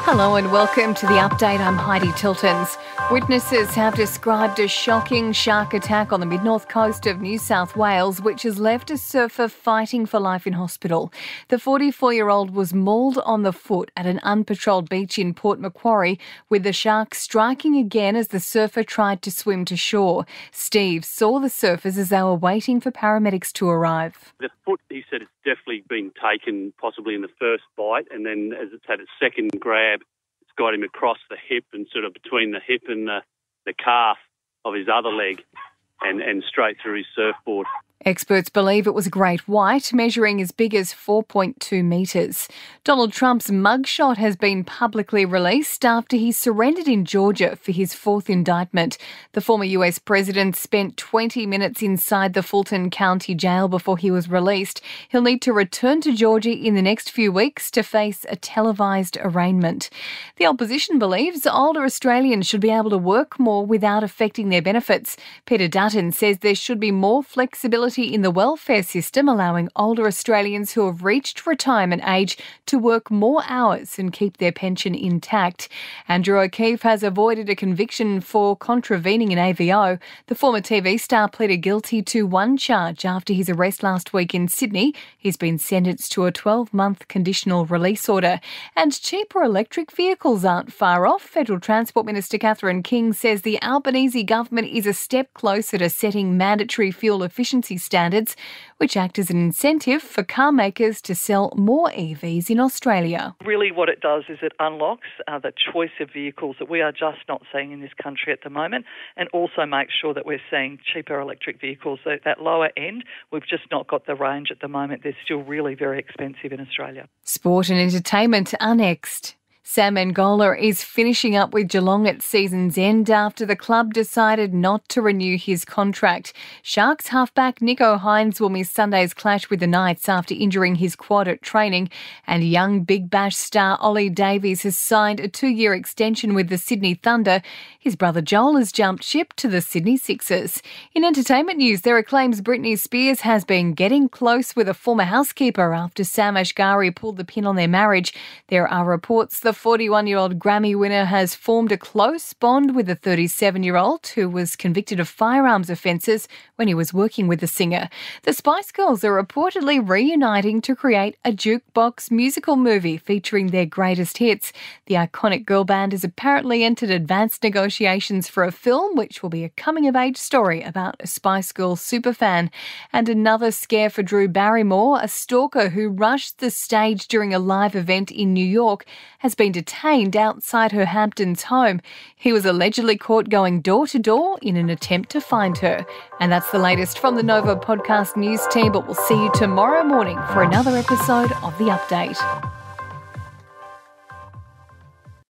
Hello and welcome to the update. I'm Heidi Tiltons. Witnesses have described a shocking shark attack on the mid-north coast of New South Wales, which has left a surfer fighting for life in hospital. The 44-year-old was mauled on the foot at an unpatrolled beach in Port Macquarie, with the shark striking again as the surfer tried to swim to shore. Steve saw the surfers as they were waiting for paramedics to arrive. The foot, he said, it's definitely been taken possibly in the first bite, and then as it's had its second grab, it's got him across the hip and sort of between the hip and the calf of his other leg and straight through his surfboard. Experts believe it was a great white, measuring as big as 4.2 metres. Donald Trump's mugshot has been publicly released after he surrendered in Georgia for his fourth indictment. The former US president spent 20 minutes inside the Fulton County jail before he was released. He'll need to return to Georgia in the next few weeks to face a televised arraignment. The opposition believes older Australians should be able to work more without affecting their benefits. Peter Dutton says there should be more flexibility in the welfare system, allowing older Australians who have reached retirement age to work more hours and keep their pension intact. Andrew O'Keefe has avoided a conviction for contravening an AVO. The former TV star pleaded guilty to one charge after his arrest last week in Sydney. He's been sentenced to a 12-month conditional release order. And cheaper electric vehicles aren't far off. Federal Transport Minister Catherine King says the Albanese government is a step closer to setting mandatory fuel efficiency standards, which act as an incentive for car makers to sell more EVs in Australia. Really what it does is it unlocks the choice of vehicles that we are just not seeing in this country at the moment, and also makes sure that we're seeing cheaper electric vehicles. So that lower end, we've just not got the range at the moment. They're still really very expensive in Australia. Sport and entertainment are next. Sam Angola is finishing up with Geelong at season's end after the club decided not to renew his contract. Sharks halfback Nico Hines will miss Sunday's clash with the Knights after injuring his quad at training, and young Big Bash star Ollie Davies has signed a 2-year extension with the Sydney Thunder. His brother Joel has jumped ship to the Sydney Sixers. In entertainment news, there are claims Britney Spears has been getting close with a former housekeeper after Sam Asghari pulled the pin on their marriage. There are reports the 41-year-old Grammy winner has formed a close bond with the 37-year-old who was convicted of firearms offences when he was working with the singer. The Spice Girls are reportedly reuniting to create a jukebox musical movie featuring their greatest hits. The iconic girl band has apparently entered advanced negotiations for a film which will be a coming-of-age story about a Spice Girls superfan. And another scare for Drew Barrymore, a stalker who rushed the stage during a live event in New York, has been detained outside her Hamptons home. He was allegedly caught going door to door in an attempt to find her. And that's the latest from the Nova podcast news team, but we'll see you tomorrow morning for another episode of The Update.